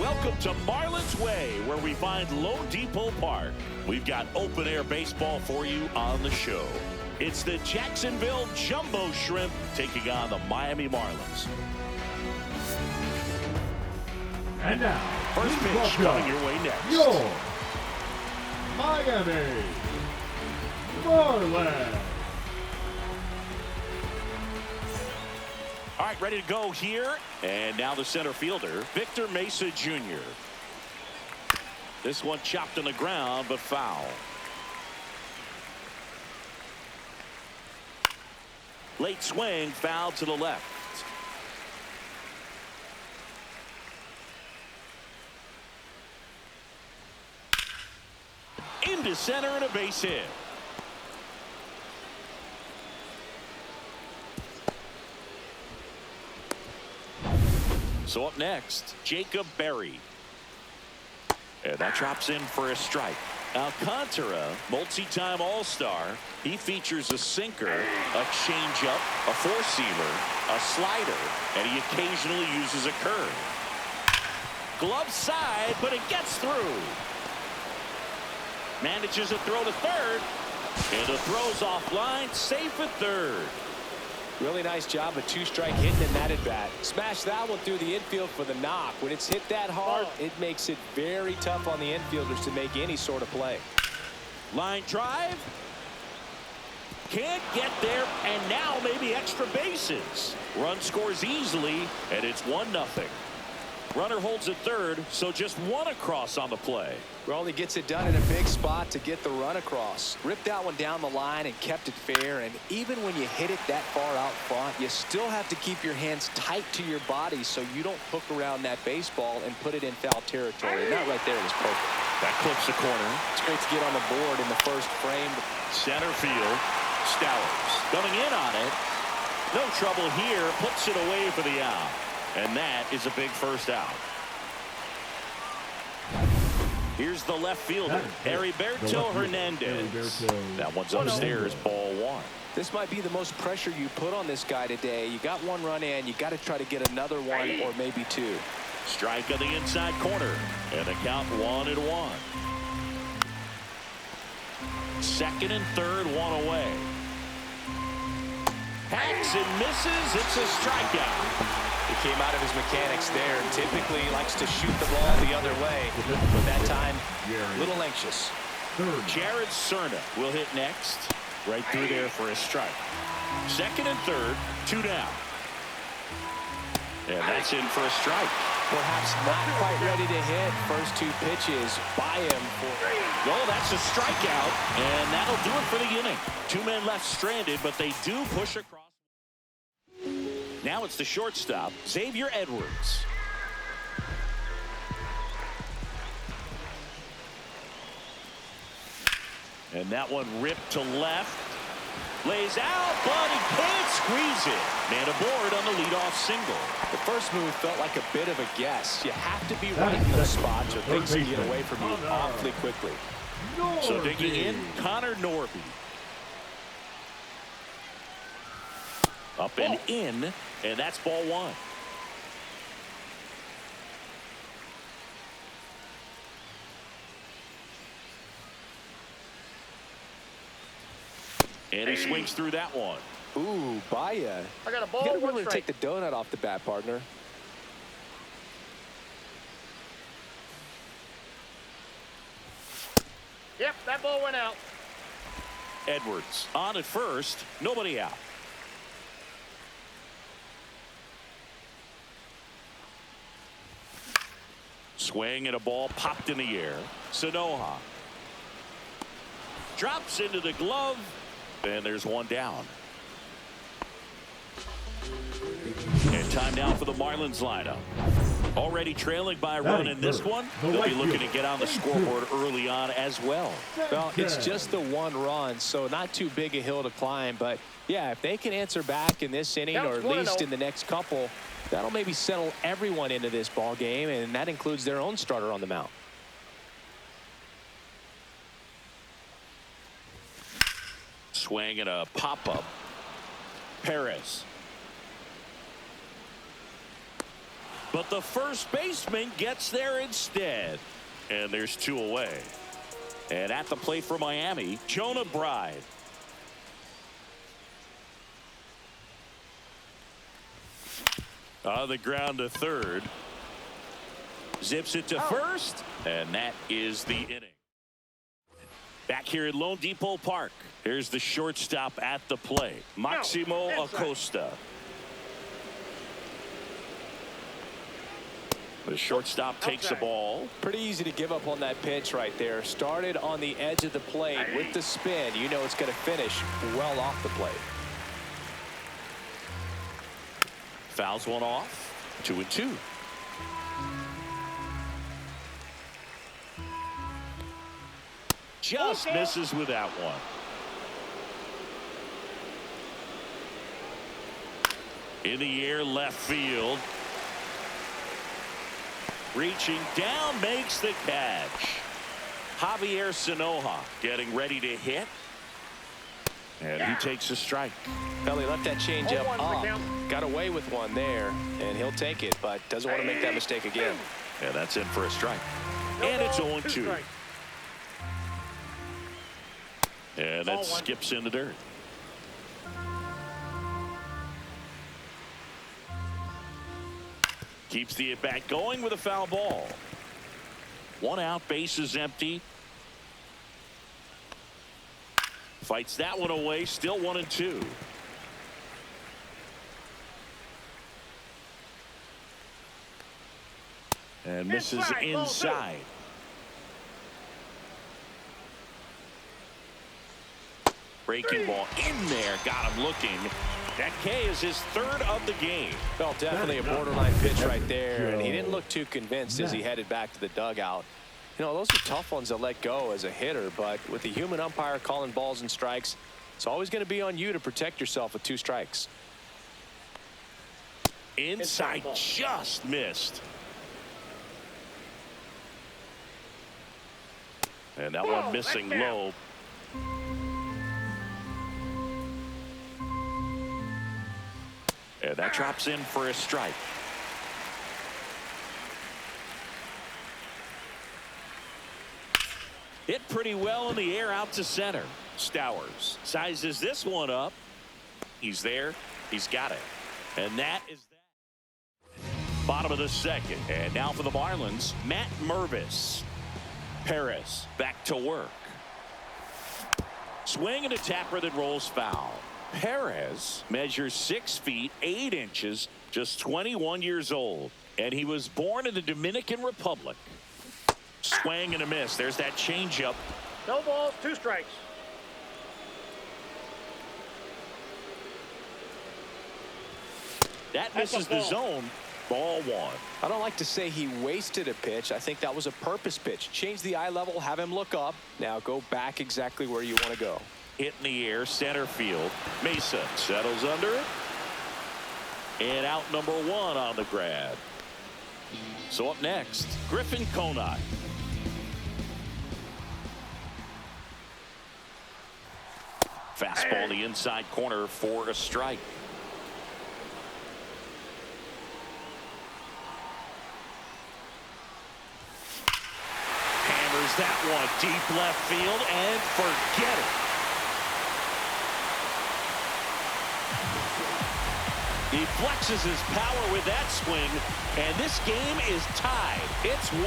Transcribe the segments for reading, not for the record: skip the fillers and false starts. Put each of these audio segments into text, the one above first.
Welcome to Marlins Way, where we find Loan Depot Park. We've got open-air baseball for you on the show. It's the Jacksonville Jumbo Shrimp taking on the Miami Marlins. And now, first pitch coming your way next. Your Miami Marlins. All right, ready to go here. And now the center fielder, Victor Mesa Jr. This one chopped on the ground, but foul. Late swing, foul to the left. Into center and a base hit. So up next, Jacob Berry. And that drops in for a strike. Alcantara, multi-time All-Star. He features a sinker, a changeup, a four-seamer, a slider, and he occasionally uses a curve. Glove side, but it gets through. Manages a throw to third, and the throw's offline, safe at third. Really nice job of two-strike hitting in that at-bat. Smash that one through the infield for the knock. When it's hit that hard, it makes it very tough on the infielders to make any sort of play. Line drive. Can't get there, and now maybe extra bases. Run scores easily, and it's 1-0. Runner holds at third, so just one across on the play. Well, he gets it done in a big spot to get the run across. Ripped that one down the line and kept it fair. And even when you hit it that far out front, you still have to keep your hands tight to your body so you don't hook around that baseball and put it in foul territory. And that right there is perfect. That clips the corner. It's great to get on the board in the first frame. Center field. Stowers coming in on it. No trouble here. Puts it away for the out. And that is a big first out. Here's the left fielder, Heriberto Hernandez. That one's upstairs, ball one. This might be the most pressure you put on this guy today. You got one run in, you got to try to get another one or maybe two. Strike on the inside corner, and the count 1-1. Second and third, one away. Hacks and misses. It's a strikeout. He came out of his mechanics there. Typically likes to shoot the ball the other way, but that time a little anxious. Jared Cerna will hit next, right through there for a strike. Second and third, 2 down. And that's in for a strike. Perhaps not quite ready to hit. First 2 pitches by him. Well, that's a strikeout, and that'll do it for the inning. 2 men left stranded, but they do push across. Now it's the shortstop, Xavier Edwards. And that one ripped to left. Lays out, but he can't squeeze it. Man aboard on the leadoff single. The first move felt like a bit of a guess. You have to be right in those spots or things can get away from you awfully quickly. So digging in, Connor Norby. Up and in, and that's ball one. And he swings through that one. Ooh, Baya. I got a ball. You gotta really take the donut off the bat, partner. Yep, that ball went out. Edwards on at first, nobody out. Swing and a ball popped in the air. Sanoha drops into the glove, and there's one down. And time now for the Marlins lineup. Already trailing by a run in this one. They'll be looking to get on the scoreboard early on as well. Well, it's just the one run, so not too big a hill to climb. But, yeah, if they can answer back in this inning or at least in the next couple, that'll maybe settle everyone into this ball game, and that includes their own starter on the mound. Swing and a pop-up. Perez. But the first baseman gets there instead. And there's 2 away. And at the plate for Miami, Jonah Bride. On the ground to third. Zips it to first. And that is the inning. Back here at Lone Depot Park. Here's the shortstop at the plate, Maximo Acosta. The shortstop takes the ball. Pretty easy to give up on that pitch right there. Started on the edge of the plate with the spin. You know it's going to finish well off the plate. Fouls one off. 2-2. Just misses with that one. In the air, left field. Reaching down, makes the catch. Javier Sanoja getting ready to hit. And he takes a strike. Well, he left that changeup up. Got away with one there, and he'll take it, but doesn't want to make that mistake again. Yeah, that's in for a strike. And it's 0-2. And that skips in the dirt. Keeps the at-bat going with a foul ball. 1 out, bases empty. Fights that one away, still 1-2. And misses inside. Breaking ball in there, got him looking. That K is his 3rd of the game. Well, definitely a borderline pitch right there, and he didn't look too convinced as he headed back to the dugout. You know, those are tough ones to let go as a hitter, but with the human umpire calling balls and strikes, it's always going to be on you to protect yourself with 2 strikes. Inside, just missed. And that one missing low. And that drops in for a strike. Hit pretty well in the air out to center. Stowers sizes this one up. He's there. He's got it. And that is that. Bottom of the 2nd. And now for the Marlins, Matt Mervis. Perez back to work. Swing and a tapper that rolls foul. Perez measures 6 feet 8 inches, just 21 years old, and he was born in the Dominican Republic. Swing and a miss. There's that changeup. No balls, 2 strikes. That misses the zone. Ball 1. I don't like to say he wasted a pitch. I think that was a purpose pitch. Change the eye level, have him look up. Now go back exactly where you want to go. Hit in the air, center field. Mesa settles under it. And out number 1 on the grab. So up next, Griffin Conine. Fastball the inside corner for a strike. Hammers that one deep left field and forget it. He flexes his power with that swing, and this game is tied. It's 1-1.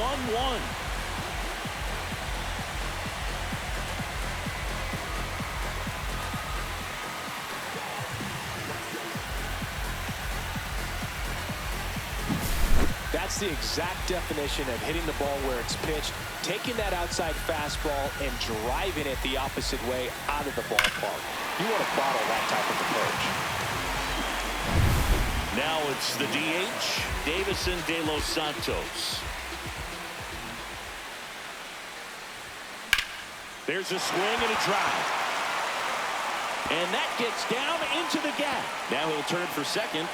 That's the exact definition of hitting the ball where it's pitched, taking that outside fastball and driving it the opposite way out of the ballpark. You want to bottle that type of approach. Now it's the DH, Davison De Los Santos. There's a swing and a drive. And that gets down into the gap. Now he'll turn for second.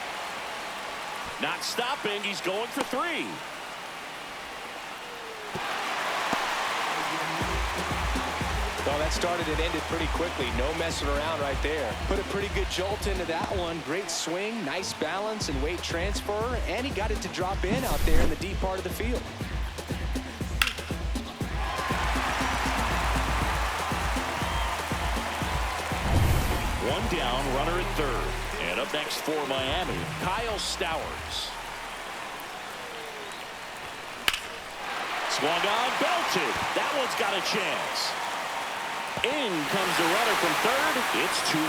Not stopping. He's going for 3. Well, that started and ended pretty quickly. No messing around right there. Put a pretty good jolt into that one. Great swing, nice balance and weight transfer, and he got it to drop in out there in the deep part of the field. One down, runner at third. And up next for Miami, Kyle Stowers. Swung on, belted. That one's got a chance. In comes the runner from third. It's 2-1.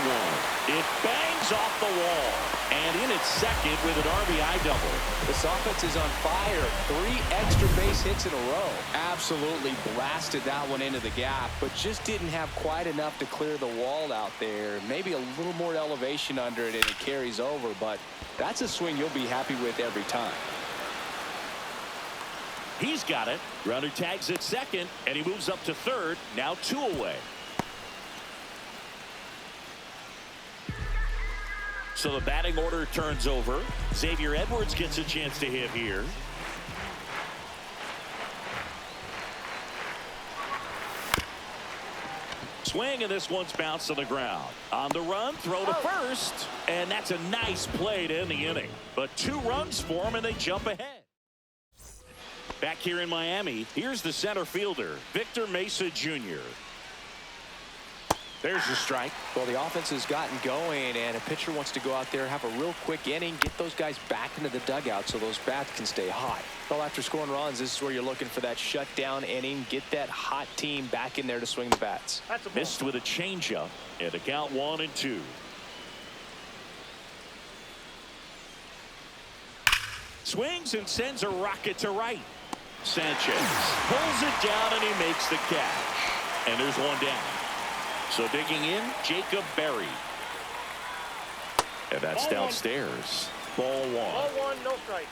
It bangs off the wall. And in at second with an RBI double. This offense is on fire. 3 extra base hits in a row. Absolutely blasted that one into the gap, but just didn't have quite enough to clear the wall out there. Maybe a little more elevation under it and it carries over, but that's a swing you'll be happy with every time. He's got it. Runner tags at second, and he moves up to third. Now 2 away. So the batting order turns over. Xavier Edwards gets a chance to hit here. Swing, and this one's bounced on the ground. On the run, throw to first, and that's a nice play to end the inning. But 2 runs for him, and they jump ahead. Back here in Miami, here's the center fielder, Victor Mesa Jr. There's the strike. Well, the offense has gotten going, and a pitcher wants to go out there, have a real quick inning, get those guys back into the dugout so those bats can stay hot. Well, after scoring runs, this is where you're looking for that shutdown inning, get that hot team back in there to swing the bats. Missed with a changeup, and a count 1-2. Swings and sends a rocket to right. Sanchez pulls it down, and he makes the catch. And there's one down. So digging in, Jacob Berry. And that's Ball downstairs. Ball 1. Ball 1, no strike.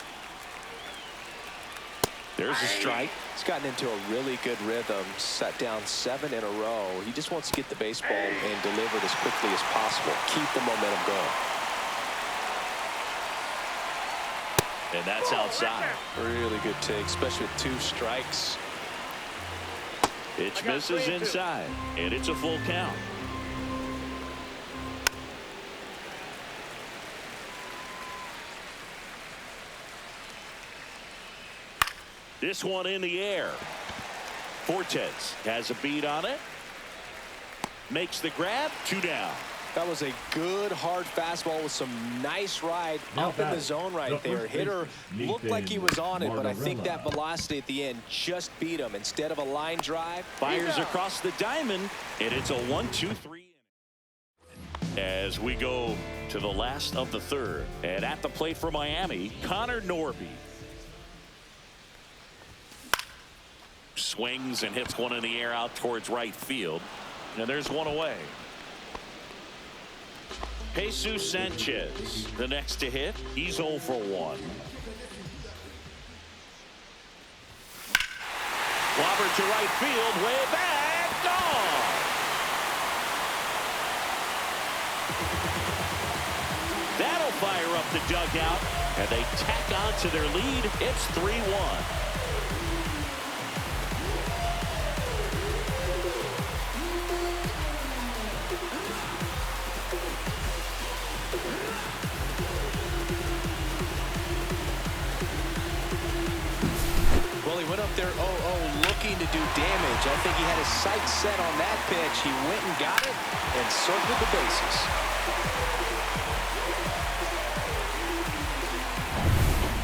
There's a strike. He's gotten into a really good rhythm, set down 7 in a row. He just wants to get the baseball and deliver it as quickly as possible. Keep the momentum going. And that's outside. Really good take, especially with 2 strikes. Pitch misses inside, and it's a full count. This one in the air. Fortes has a beat on it. Makes the grab, 2 down. That was a good hard fastball with some nice ride up in the zone right there. Hitter looked like he was on it, but I think that velocity at the end just beat him. Instead of a line drive, fires across the diamond, and it's a 1-2-3. As we go to the last of the third, and at the plate for Miami, Connor Norby. Swings and hits one in the air out towards right field, and there's one away. Jesus Sanchez, the next to hit. He's 0 for 1. Clobbered to right field, way back, gone. That'll fire up the dugout, and they tack on to their lead. It's 3-1. went up there 0-0 looking to do damage. I think he had his sights set on that pitch. He went and got it and circled the bases.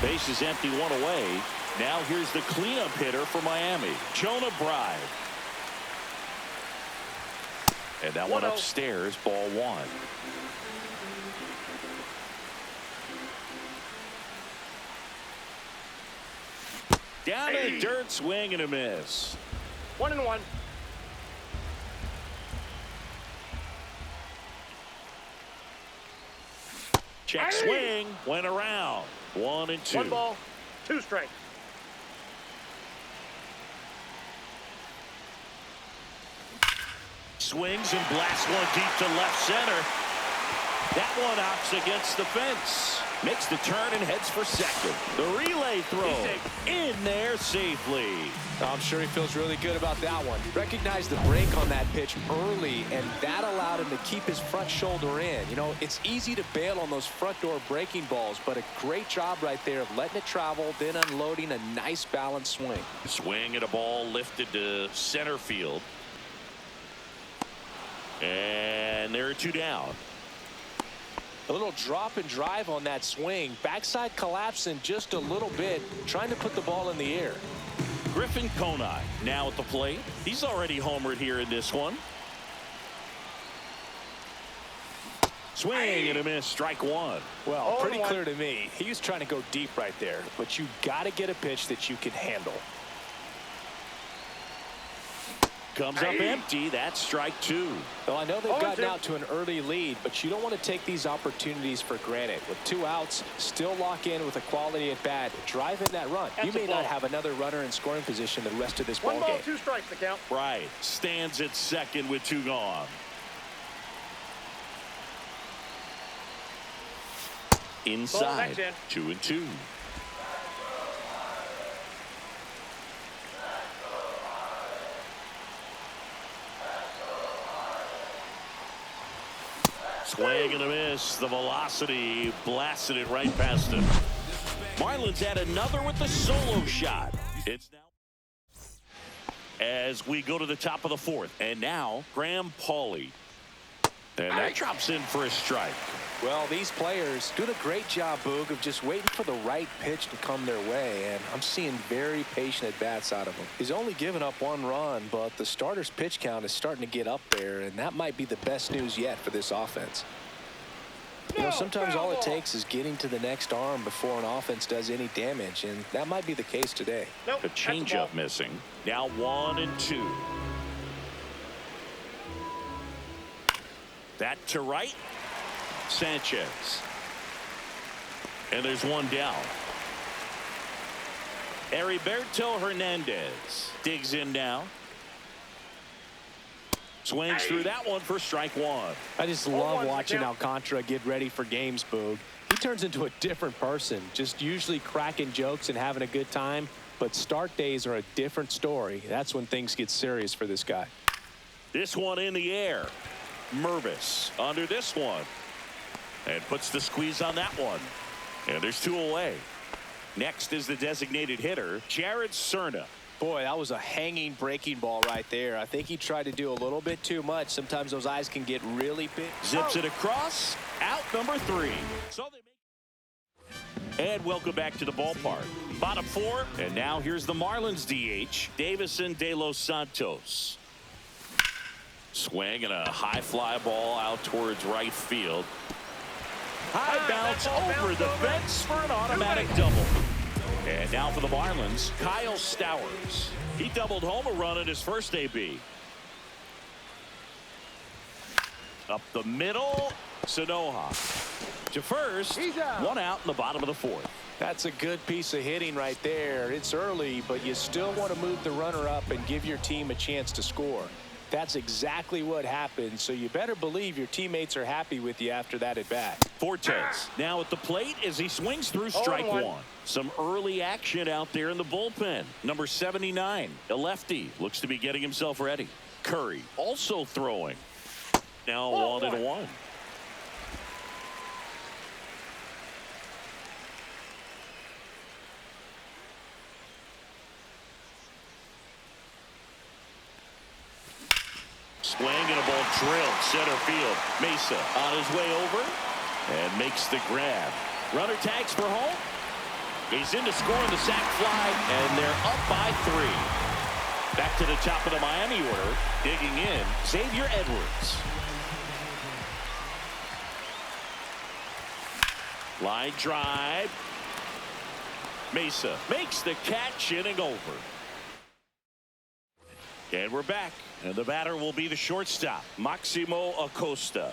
Base is empty, one away. Now here's the cleanup hitter for Miami, Jonah Bride. And that one upstairs, ball one. Down to the dirt, swing and a miss. 1-1. Check swing, went around. 1-2. 1 ball, 2 strikes. Swings and blasts one deep to left center. That one opts against the fence. Makes the turn and heads for second. The relay throw in there safely. I'm sure he feels really good about that one. Recognized the break on that pitch early, and that allowed him to keep his front shoulder in. You know, it's easy to bail on those front door breaking balls, but a great job right there of letting it travel, then unloading a nice balanced swing. Swing at a ball lifted to center field. And there are 2 down. A little drop and drive on that swing. Backside collapsing just a little bit, trying to put the ball in the air. Griffin Conine now at the plate. He's already homered here in this one. Swing and a miss, strike one. Well, pretty clear to me. He was trying to go deep right there, but you got to get a pitch that you can handle. Comes up empty. That's strike 2. Well, I know they've gotten out to an early lead, but you don't want to take these opportunities for granted. With 2 outs, still lock in with a quality at bat. Drive in that run. You may not have another runner in scoring position the rest of this ball game. 1 ball, 2 strikes to count. Right. Stands at second with 2 gone. Inside. 2-2. Swing and a miss. The velocity blasted it right past him. Marlins had another with the solo shot. It's now as we go to the top of the 4th. And now Graham Pauley. And that drops in for a strike. Well, these players do a great job, Boog, of just waiting for the right pitch to come their way, and I'm seeing very patient at-bats out of him. He's only given up 1 run, but the starter's pitch count is starting to get up there, and that might be the best news yet for this offense. You know, sometimes all it takes is getting to the next arm before an offense does any damage, and that might be the case today. A changeup missing. Now 1-2. That to right. Sanchez. And there's 1 down. Heriberto Hernandez digs in now. Swings through that one for strike 1. I just love watching Alcantara get ready for games, Boog. He turns into a different person, just usually cracking jokes and having a good time. But start days are a different story. That's when things get serious for this guy. This one in the air. Mervis under this one. And puts the squeeze on that one. And there's 2 away. Next is the designated hitter, Jared Cerna. Boy, that was a hanging breaking ball right there. I think he tried to do a little bit too much. Sometimes those eyes can get really big. Zips it across. Out number 3. So they make. And welcome back to the ballpark. Bottom 4. And now here's the Marlins DH, Davison De Los Santos. Swing and a high fly ball out towards right field. High bounce over the fence for an automatic double. And now for the Marlins, Kyle Stowers. He doubled home a run at his first AB. Up the middle, Sanoha. To first, 1 out in the bottom of the 4th. That's a good piece of hitting right there. It's early, but you still want to move the runner up and give your team a chance to score. That's exactly what happened, so you better believe your teammates are happy with you after that at bat. Fortes now at the plate as he swings through strike 1. Some early action out there in the bullpen. Number 79, a lefty, looks to be getting himself ready. Curry also throwing. Now 1-1. Swing and a ball drilled center field. Mesa on his way over and makes the grab. Runner tags for home. He's in to score on the sac fly, and they're up by 3. Back to the top of the Miami order. Digging in, Xavier Edwards. Line drive. Mesa makes the catch, inning over. And we're back. And the batter will be the shortstop, Maximo Acosta.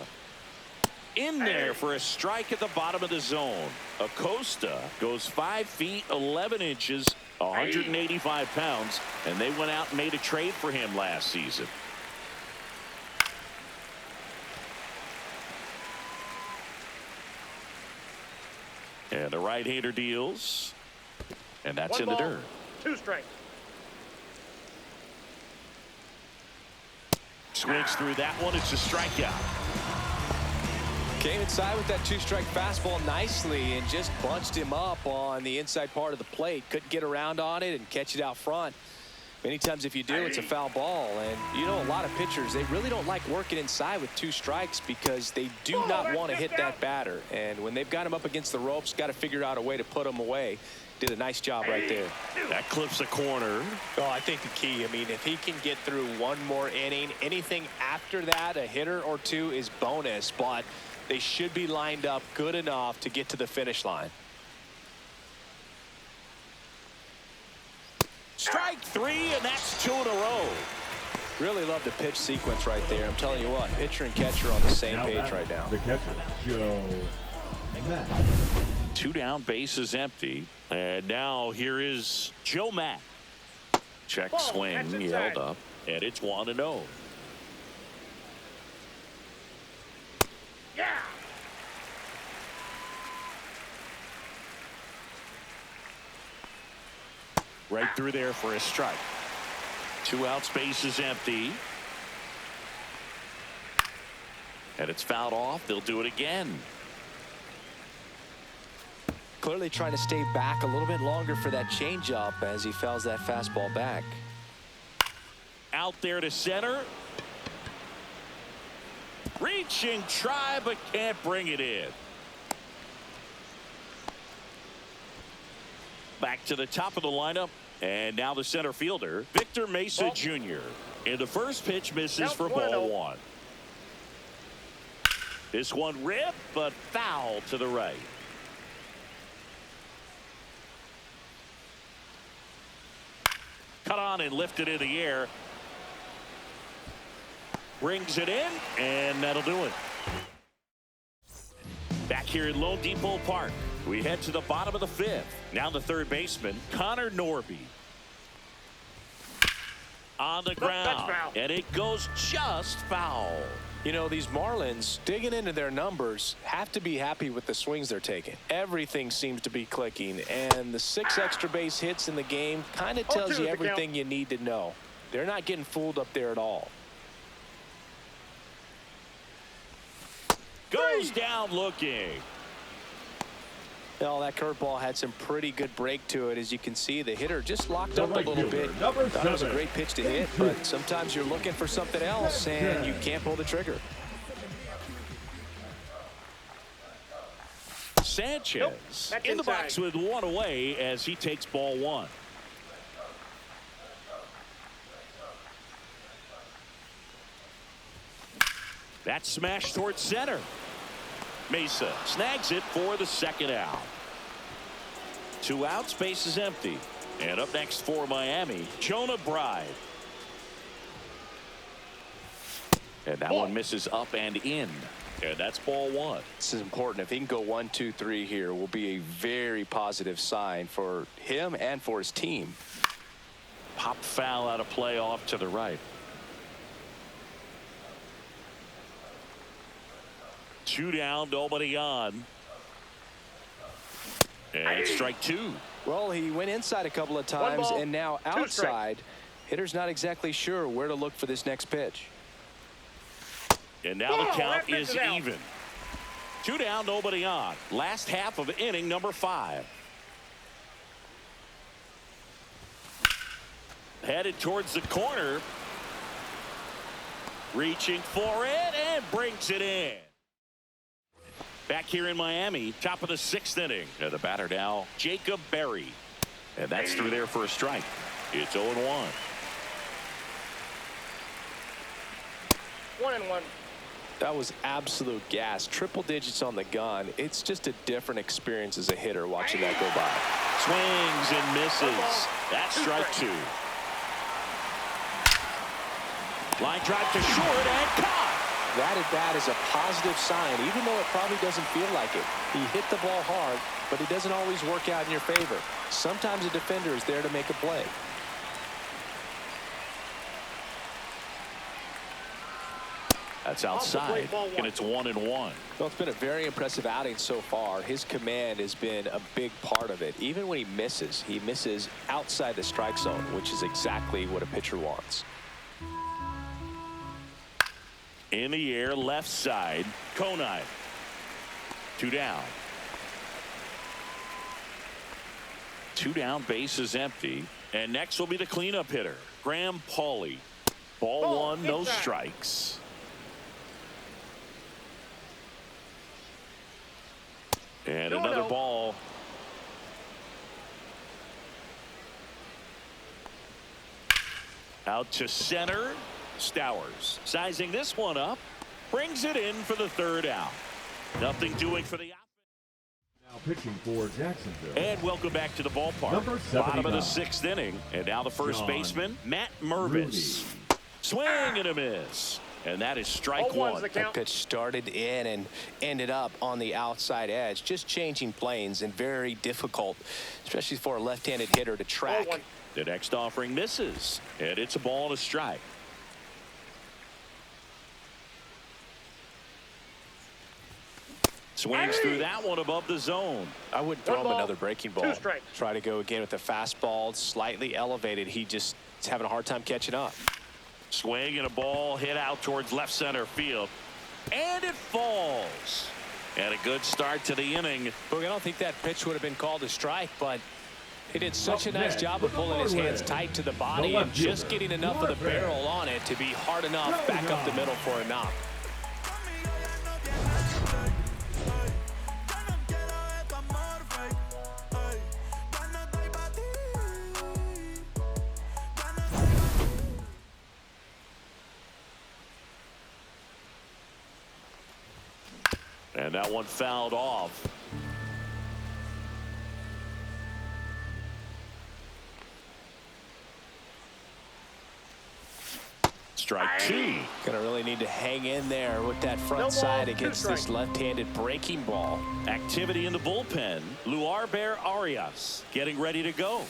In there for a strike at the bottom of the zone. Acosta goes 5 feet 11 inches, 185 pounds, and they went out and made a trade for him last season. And the right-hander deals. And that's One in the ball, dirt. 2 strikes. Swings through that one. It's a strikeout. Came inside with that 2-strike fastball nicely and just bunched him up on the inside part of the plate. Couldn't get around on it and catch it out front. Many times if you do, it's a foul ball. And you know, a lot of pitchers, they really don't like working inside with 2 strikes because they do not want to hit that batter. And when they've got him up against the ropes, got to figure out a way to put him away. Did a nice job right there. That clips the corner. Oh, I think the key, I mean, if he can get through one more inning, anything after that, a hitter or 2 is bonus. But they should be lined up good enough to get to the finish line. Strike 3, and that's 2 in a row. Really love the pitch sequence right there. I'm telling you what, pitcher and catcher on the same Now page back, right now. The catcher, Joe Matt. 2 down, bases empty. And now here is Joe Matt. Check Ball, swing. that's He inside. held up, and it's 1-0. Yeah. Right through there for a strike. 2 outs, bases empty. And it's fouled off. They'll do it again. Clearly trying to stay back a little bit longer for that changeup as he fouls that fastball back. Out there to center. Reaching, try, but can't bring it in. Back to the top of the lineup. And now the center fielder, Victor Mesa Ball. Jr. And the first pitch misses Count for 1-0. ball 1. This one ripped, but foul to the right. Cut on and lifted in the air. Brings it in, and that'll do it. Back here in Lone Depot Park, we head to the bottom of the 5th. Now the third baseman, Connor Norby. On the That's ground, foul. and it goes just foul. You know, these Marlins, digging into their numbers, have to be happy with the swings they're taking. Everything seems to be clicking, and the 6 extra base hits in the game kind of tells 0-2 you the count. everything you need to know. They're not getting fooled up there at all. Goes down looking. Well, that curveball had some pretty good break to it. As you can see, the hitter just locked up a right little fielder, bit. number Thought it was a 7. great pitch to hit, but sometimes you're looking for something else, and you can't pull the trigger. Sanchez That's in the inside. box with 1 away as he takes ball 1. That smash towards center. Mesa snags it for the 2nd out. 2 outs, base is empty. And up next for Miami, Jonah Bride. And that one misses up and in. And that's ball 1. This is important. If he can go 1, 2, 3 here, will be a very positive sign for him and for his team. Pop foul out of play off to the right. 2 down, nobody on. And it's strike 2. Well, he went inside a couple of times, ball, and now 2 strikes. outside. Hitter's not exactly sure where to look for this next pitch. And now the Ball, count that pitch is is out. even. 2 down, nobody on. Last half of inning number 5. Headed towards the corner. Reaching for it and brings it in. Back here in Miami, top of the 6th inning. And the batter now, Jacob Berry. And that's through there for a strike. It's 0-1. 1-1. That was absolute gas. Triple digits on the gun. It's just a different experience as a hitter watching that go by. Swings and misses. That's strike 2. Line drive to short and caught. That at bat is a positive sign, even though it probably doesn't feel like it. He hit the ball hard, but it doesn't always work out in your favor. Sometimes a defender is there to make a play. That's outside, and it's 1-1. Well, it's been a very impressive outing so far. His command has been a big part of it. Even when he misses outside the strike zone, which is exactly what a pitcher wants. In the air, left side, Konai. 2 down. 2 down, base is empty. And next will be the cleanup hitter, Graham Pauley. Ball 1, no strikes. And another ball. Out to center. Stowers sizing this one up. Brings it in for the 3rd out. Nothing doing for the outfit. Now pitching for Jacksonville. And welcome back to the ballpark. Number 79. Bottom of the 6th inning. And now the first baseman, Matt Mervis. Swing and a miss. And that is strike 1. That pitch started in and ended up on the outside edge. Just changing planes and very difficult, especially for a left-handed hitter to track. The next offering misses. And it's a ball and a strike. Swings through that one above the zone. I wouldn't throw him another breaking ball. Try to go again with the fastball, slightly elevated. He just is having a hard time catching up. Swing and a ball hit out towards left center field. And it falls. And a good start to the inning. Boog, I don't think that pitch would have been called a strike, but he did such a nice job of pulling his hands tight to the body and just getting enough of the barrel on it to be hard enough back up the middle for a knock. And that one fouled off. Strike 2. Gonna really need to hang in there with that front side against this left-handed breaking ball. Activity in the bullpen. Luarber Arias getting ready to go.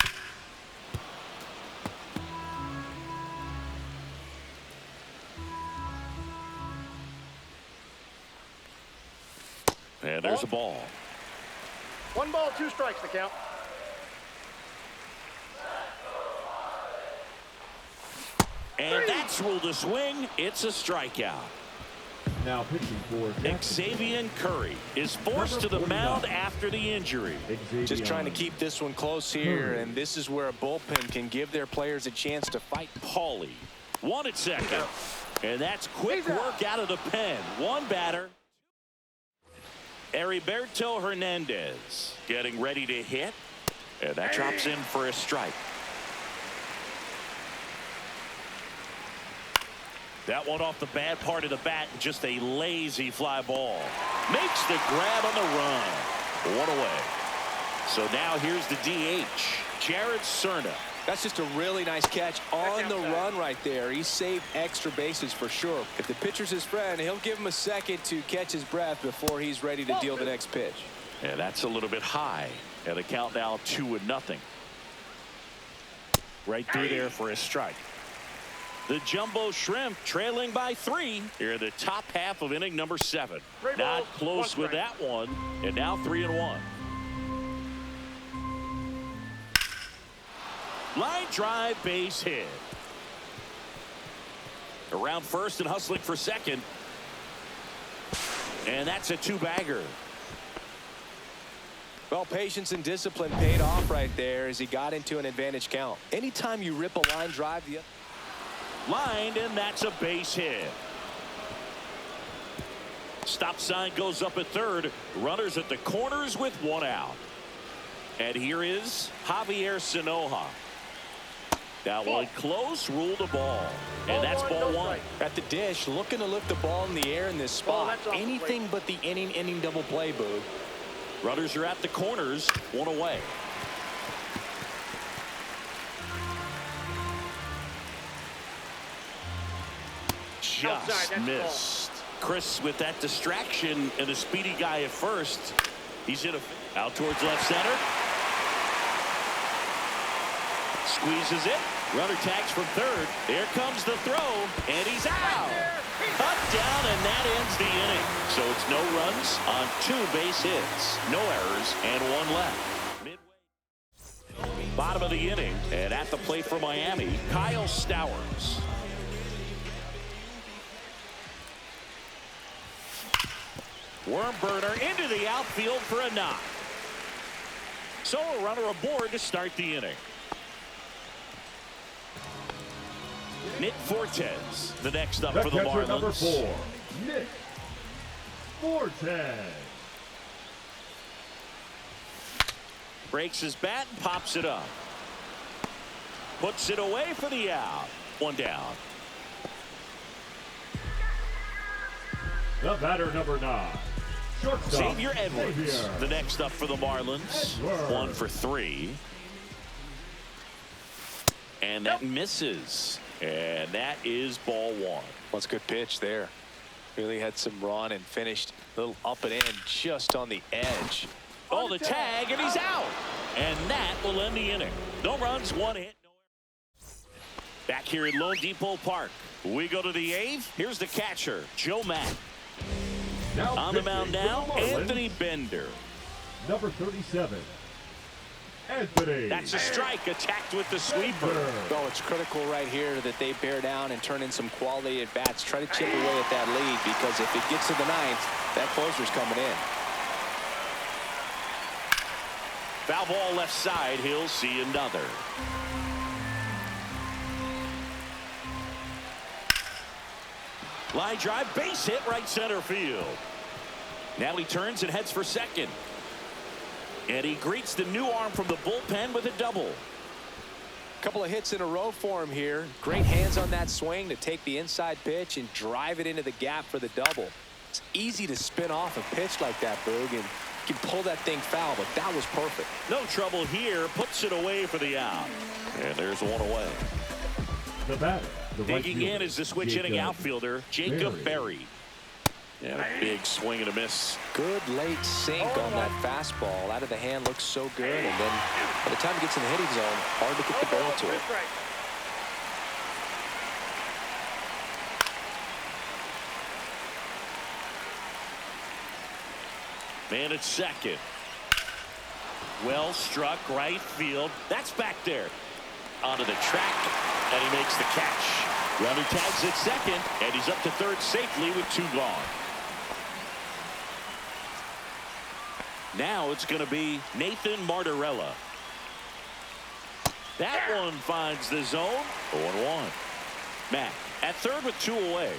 And there's a ball. 1 ball, 2 strikes to count. And that's ruled a swing. It's a strikeout. Now pitching for Xavier Curry is forced to the mound after the injury. Just trying to keep this one close here, and this is where a bullpen can give their players a chance to fight. Pauley, 1 at second. And that's quick work out of the pen. 1 batter. Heriberto Hernandez getting ready to hit. And that drops in for a strike. That one off the bad part of the bat. Just a lazy fly ball. Makes the grab on the run. 1 away. So now here's the DH, Jared Cerna. That's just a really nice catch on the run right there. He saved extra bases for sure. If the pitcher's his friend, he'll give him a second to catch his breath before he's ready to deal the next pitch. And that's a little bit high. And the count now 2-0. Right through there for a strike. The Jumbo Shrimp trailing by 3 here in the top half of inning number 7. Not close with that one. And now 3-1. Line drive, base hit. Around first and hustling for second. And that's a 2-bagger. Well, patience and discipline paid off right there as he got into an advantage count. Anytime you rip a line drive, Lined, and that's a base hit. Stop sign goes up at third. Runners at the corners with 1 out. And here is Javier Sanoja. That one close, ruled a ball. And that's ball 1. At the dish, looking to lift the ball in the air in this spot. Anything but the inning double play, Boog. Runners are at the corners, 1 away. Just missed. Chris with that distraction and a speedy guy at first. He's in out towards left center. Squeezes it. Runner tags from third. There comes the throw, and he's out. Cut down, and that ends the inning. So it's no runs on 2 base hits, no errors, and 1 left. Midway. Bottom of the inning, and at the plate for Miami, Kyle Stowers. Worm burner into the outfield for a knock. So a runner aboard to start the inning. Nick Fortes, the next up for the Marlins. Number 4, Nick Fortes. Breaks his bat and pops it up. Puts it away for the out. 1 down. The batter, number 9. Shortstop, Xavier Edwards, the next up for the Marlins. 1 for 3. And that misses. And that is ball 1. Well, it's a good pitch there. Really had some run and finished a little up and in just on the edge. Oh, the tag, and he's out. And that will end the inning. No runs, 1 hit. No errors. Back here at Lone Depot Park, we go to the 8th. Here's the catcher, Joe Mack. Now On the mound now, Marlins, Anthony Bender. Number 37, Anthony. That's a strike, attacked with the sweeper. Oh, it's critical right here that they bear down and turn in some quality at bats. Try to chip away at that lead, because if it gets to the 9th, that closer's coming in. Foul ball left side. He'll see another. Line drive, base hit, right center field. Now he turns and heads for second. And he greets the new arm from the bullpen with a double. Couple of hits in a row for him here. Great hands on that swing to take the inside pitch and drive it into the gap for the double. It's easy to spin off a pitch like that, Boog, and you can pull that thing foul, but that was perfect. No trouble here. Puts it away for the out. And there's 1 away. The batter, the right Digging fielder, in is the switch hitting outfielder, Jacob Berry. And a big swing and a miss. Good late sink on that fastball. Out of the hand, looks so good, and then by the time it gets in the hitting zone, hard to get the barrel to it. Man at second. Well struck, right field. That's back there. Onto the track, and he makes the catch. Runner tags at second, and he's up to third safely with 2 gone. Now it's going to be Nathan Martorella. That one finds the zone. 0-1. Mack at third with 2 away.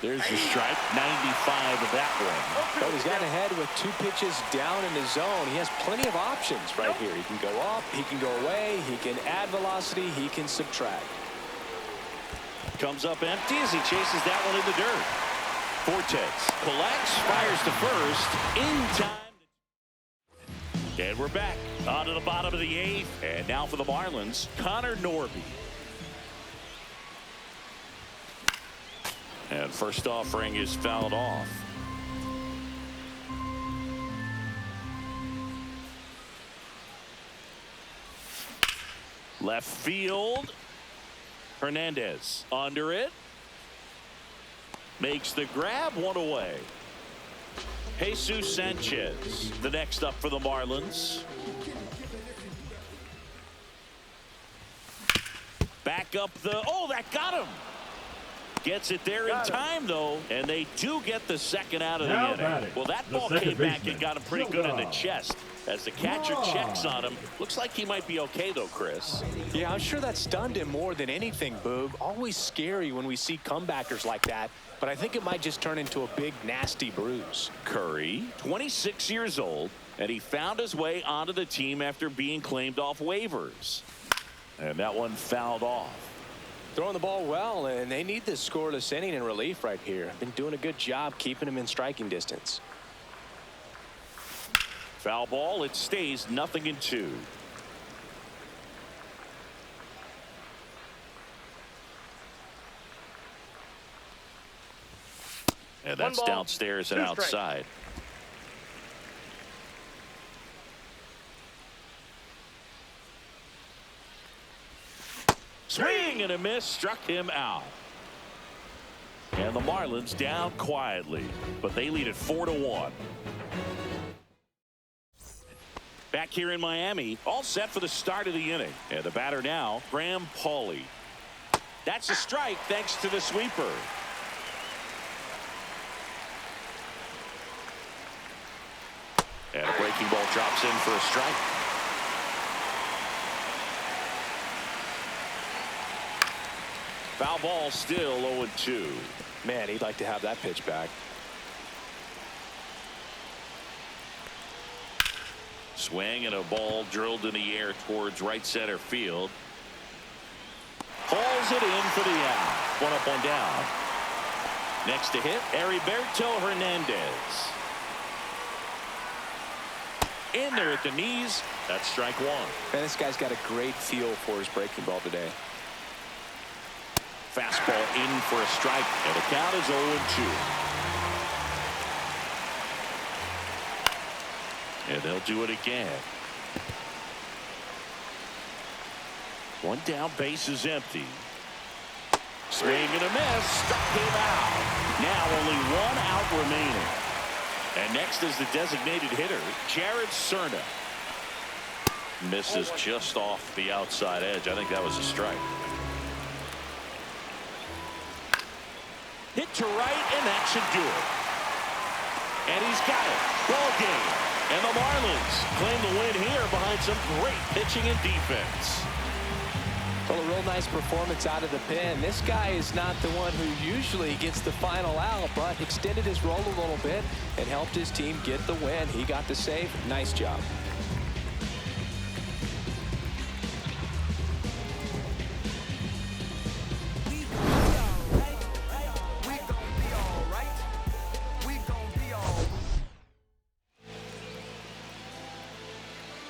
There's the strike. 95 of that one. Well, he's gotten ahead with 2 pitches down in the zone. He has plenty of options right here. He can go up, he can go away, he can add velocity, he can subtract. Comes up empty as he chases that one in the dirt. Fortes collects, fires to first in time. And we're back on to the bottom of the 8th. And now for the Marlins, Connor Norby. And first offering is fouled off. Left field. Hernandez under it. Makes the grab, 1 away. Jesus Sanchez, the next up for the Marlins. Back up the, oh, that got him. Gets it there in time, though, and they do get the second out of the inning. Well, that ball came back and got him pretty good in the chest. As the catcher checks on him, looks like he might be okay, though, Chris. Yeah, I'm sure that stunned him more than anything, Boog. Always scary when we see comebackers like that, but I think it might just turn into a big, nasty bruise. Curry, 26 years old, and he found his way onto the team after being claimed off waivers. And that one fouled off. Throwing the ball well, and they need this scoreless inning in relief right here. Been doing a good job keeping him in striking distance. Foul ball, it stays 0-2. And that's downstairs and outside. Swing and a miss, struck him out. And the Marlins down quietly, but they lead it 4-1. Back here in Miami, all set for the start of the inning. And the batter now, Graham Pauley. That's a strike thanks to the sweeper. And a breaking ball drops in for a strike. Foul ball, still 0-2. Man, he'd like to have that pitch back. Swing and a ball drilled in the air towards right center field. Hauls it in for the out. 1 up, 1 down. Next to hit, Heriberto Hernandez. In there at the knees. That's strike 1. Man, this guy's got a great feel for his breaking ball today. Fastball in for a strike, and the count is 0-2. And they'll do it again. 1 down, base is empty. Swing and a miss, struck him out. Now only 1 out remaining. And next is the designated hitter, Jared Cerna. Misses just off the outside edge. I think that was a strike. Hit to right, and that should do it. And he's got it. Ball game. And the Marlins claim the win here behind some great pitching and defense. Well, a real nice performance out of the pen. This guy is not the one who usually gets the final out, but extended his role a little bit and helped his team get the win. He got the save. Nice job.